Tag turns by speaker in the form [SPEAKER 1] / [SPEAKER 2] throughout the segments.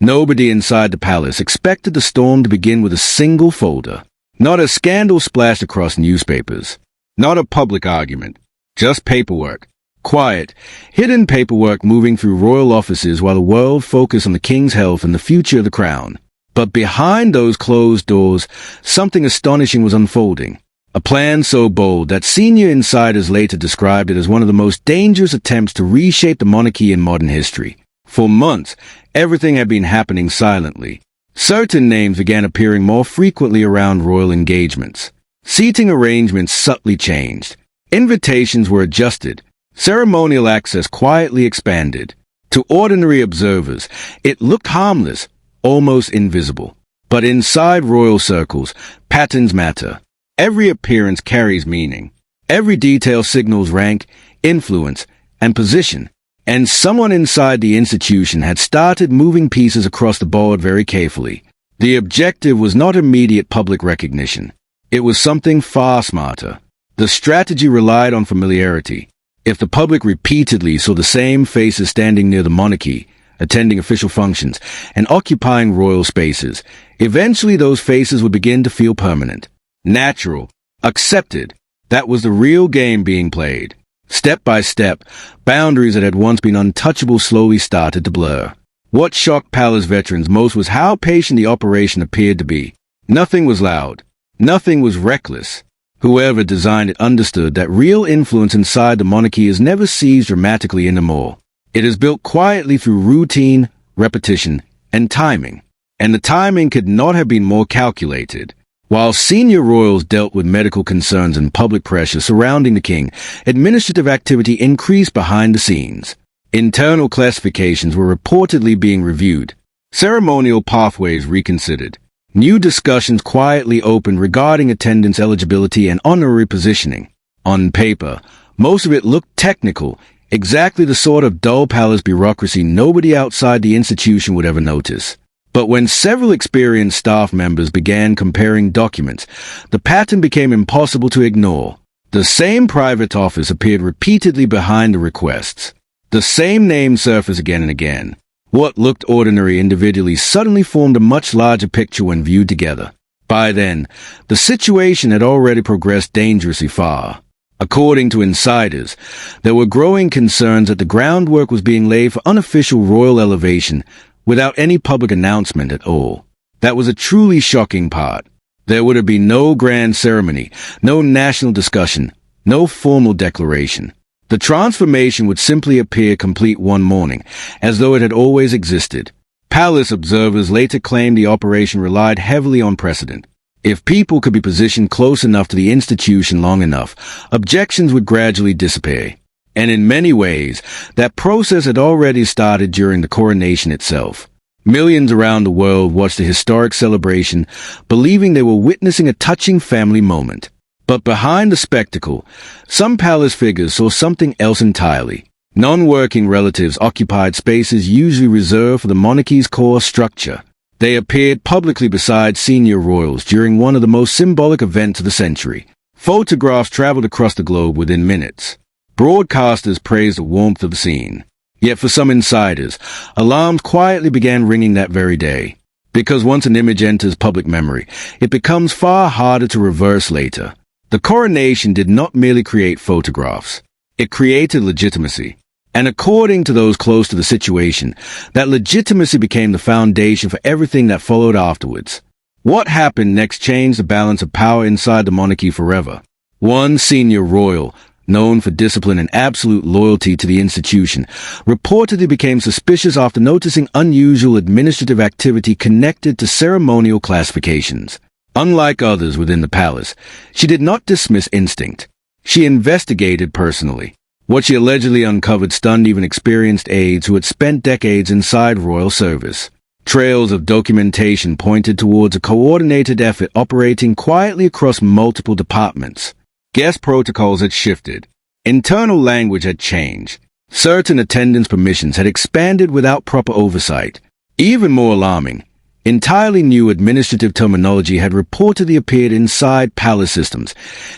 [SPEAKER 1] Nobody inside the palace expected the storm to begin with a single folder. Not a scandal splashed across newspapers. Not a public argument. Just paperwork. Quiet, hidden paperwork moving through royal offices while the world focused on the king's health and the future of the crown. But behind those closed doors, something astonishing was unfolding. A plan so bold that senior insiders later described it as one of the most dangerous attempts to reshape the monarchy in modern history. For months, everything had been happening silently. Certain names began appearing more frequently around royal engagements. Seating arrangements subtly changed. Invitations were adjusted. Ceremonial access quietly expanded. To ordinary observers, it looked harmless, almost invisible. But inside royal circles, patterns matter. Every appearance carries meaning. Every detail signals rank, influence, and position. And someone inside the institution had started moving pieces across the board very carefully. The objective was not immediate public recognition. It was something far smarter. The strategy relied on familiarity. If the public repeatedly saw the same faces standing near the monarchy, attending official functions, and occupying royal spaces, eventually those faces would begin to feel permanent, natural, accepted. That was the real game being played. Step by step, boundaries that had once been untouchable slowly started to blur. What shocked palace veterans most was how patient the operation appeared to be. Nothing was loud. Nothing was reckless. Whoever designed it understood that real influence inside the monarchy is never seized dramatically anymore. It is built quietly through routine, repetition, and timing. And the timing could not have been more calculated. While senior royals dealt with medical concerns and public pressure surrounding the king, administrative activity increased behind the scenes. Internal classifications were reportedly being reviewed. Ceremonial pathways reconsidered. New discussions quietly opened regarding attendance eligibility and honorary positioning. On paper, most of it looked technical, exactly the sort of dull palace bureaucracy nobody outside the institution would ever notice. But when several experienced staff members began comparing documents, the pattern became impossible to ignore. The same private office appeared repeatedly behind the requests. The same names surfaced again and again. What looked ordinary individually suddenly formed a much larger picture when viewed together. By then, the situation had already progressed dangerously far. According to insiders, there were growing concerns that the groundwork was being laid for unofficial royal elevation without any public announcement at all. That was a truly shocking part. There would have been no grand ceremony, no national discussion, no formal declaration. The transformation would simply appear complete one morning, as though it had always existed. Palace observers later claimed the operation relied heavily on precedent. If people could be positioned close enough to the institution long enough, objections would gradually disappear. And in many ways, that process had already started during the coronation itself. Millions around the world watched the historic celebration, believing they were witnessing a touching family moment. But behind the spectacle, some palace figures saw something else entirely. Non-working relatives occupied spaces usually reserved for the monarchy's core structure. They appeared publicly beside senior royals during one of the most symbolic events of the century. Photographs traveled across the globe within minutes. Broadcasters praised the warmth of the scene. Yet for some insiders, alarms quietly began ringing that very day. Because once an image enters public memory, it becomes far harder to reverse later. The coronation did not merely create photographs. It created legitimacy. And according to those close to the situation, that legitimacy became the foundation for everything that followed afterwards. What happened next changed the balance of power inside the monarchy forever. One senior royal, known for discipline and absolute loyalty to the institution, reportedly became suspicious after noticing unusual administrative activity connected to ceremonial classifications. Unlike others within the palace, she did not dismiss instinct. She investigated personally. What she allegedly uncovered stunned even experienced aides who had spent decades inside royal service. Trails of documentation pointed towards a coordinated effort operating quietly across multiple departments. Guest protocols had shifted. Internal language had changed. Certain attendance permissions had expanded without proper oversight. Even more alarming, entirely new administrative terminology had reportedly appeared inside palace systems,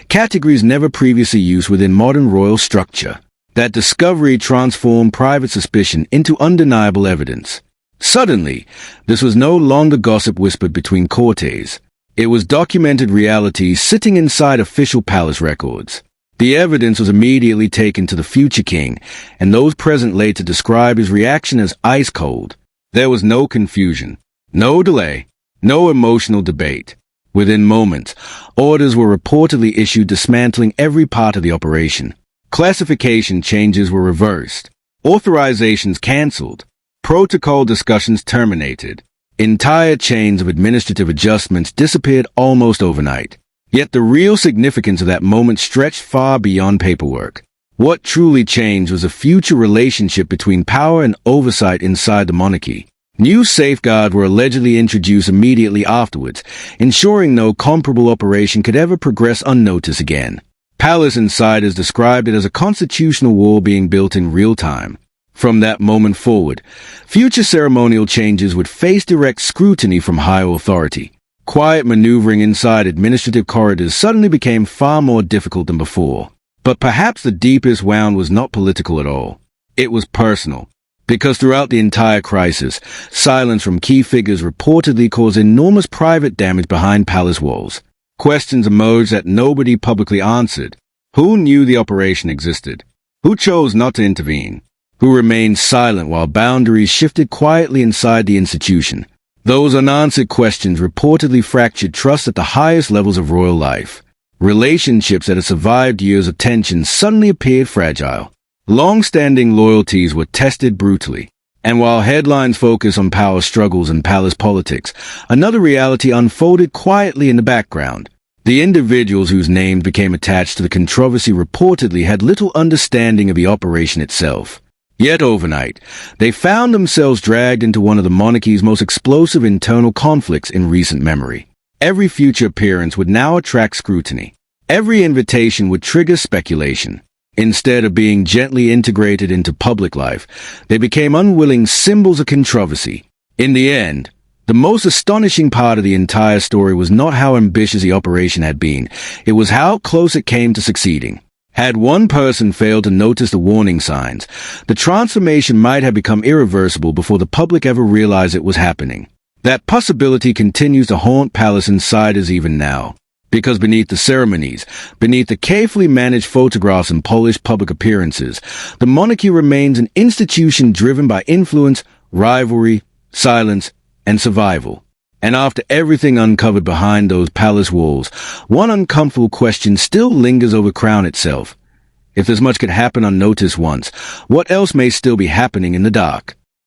[SPEAKER 1] categories never previously used within modern royal structure. That discovery transformed private suspicion into undeniable evidence. Suddenly, this was no longer gossip whispered between courtiers. It was documented reality sitting inside official palace records. The evidence was immediately taken to the future king, and those present later described his reaction as ice cold. There was no confusion, no delay, no emotional debate. Within moments, orders were reportedly issued dismantling every part of the operation. Classification changes were reversed, authorizations cancelled, protocol discussions terminated. Entire chains of administrative adjustments disappeared almost overnight. Yet the real significance of that moment stretched far beyond paperwork. What truly changed was a future relationship between power and oversight inside the monarchy. New safeguards were allegedly introduced immediately afterwards, ensuring no comparable operation could ever progress unnoticed again. Palace insiders described it as a constitutional wall being built in real time. From that moment forward, future ceremonial changes would face direct scrutiny from higher authority. Quiet maneuvering inside administrative corridors suddenly became far more difficult than before. But perhaps the deepest wound was not political at all. It was personal. Because throughout the entire crisis, silence from key figures reportedly caused enormous private damage behind palace walls. Questions emerged that nobody publicly answered. Who knew the operation existed? Who chose not to intervene? Who remained silent while boundaries shifted quietly inside the institution? Those unanswered questions reportedly fractured trust at the highest levels of royal life. Relationships that had survived years of tension suddenly appeared fragile. Long-standing loyalties were tested brutally. And while headlines focused on power struggles and palace politics, another reality unfolded quietly in the background. The individuals whose names became attached to the controversy reportedly had little understanding of the operation itself. Yet overnight, they found themselves dragged into one of the monarchy's most explosive internal conflicts in recent memory. Every future appearance would now attract scrutiny. Every invitation would trigger speculation. Instead of being gently integrated into public life, they became unwilling symbols of controversy. In the end, the most astonishing part of the entire story was not how ambitious the operation had been, it was how close it came to succeeding. Had one person failed to notice the warning signs, the transformation might have become irreversible before the public ever realized it was happening. That possibility continues to haunt palace insiders even now. Because beneath the ceremonies, beneath the carefully managed photographs and polished public appearances, the monarchy remains an institution driven by influence, rivalry, silence, and survival. And after everything uncovered behind those palace walls, one uncomfortable question still lingers over Crown itself. If this much could happen unnoticed once, what else may still be happening in the dark?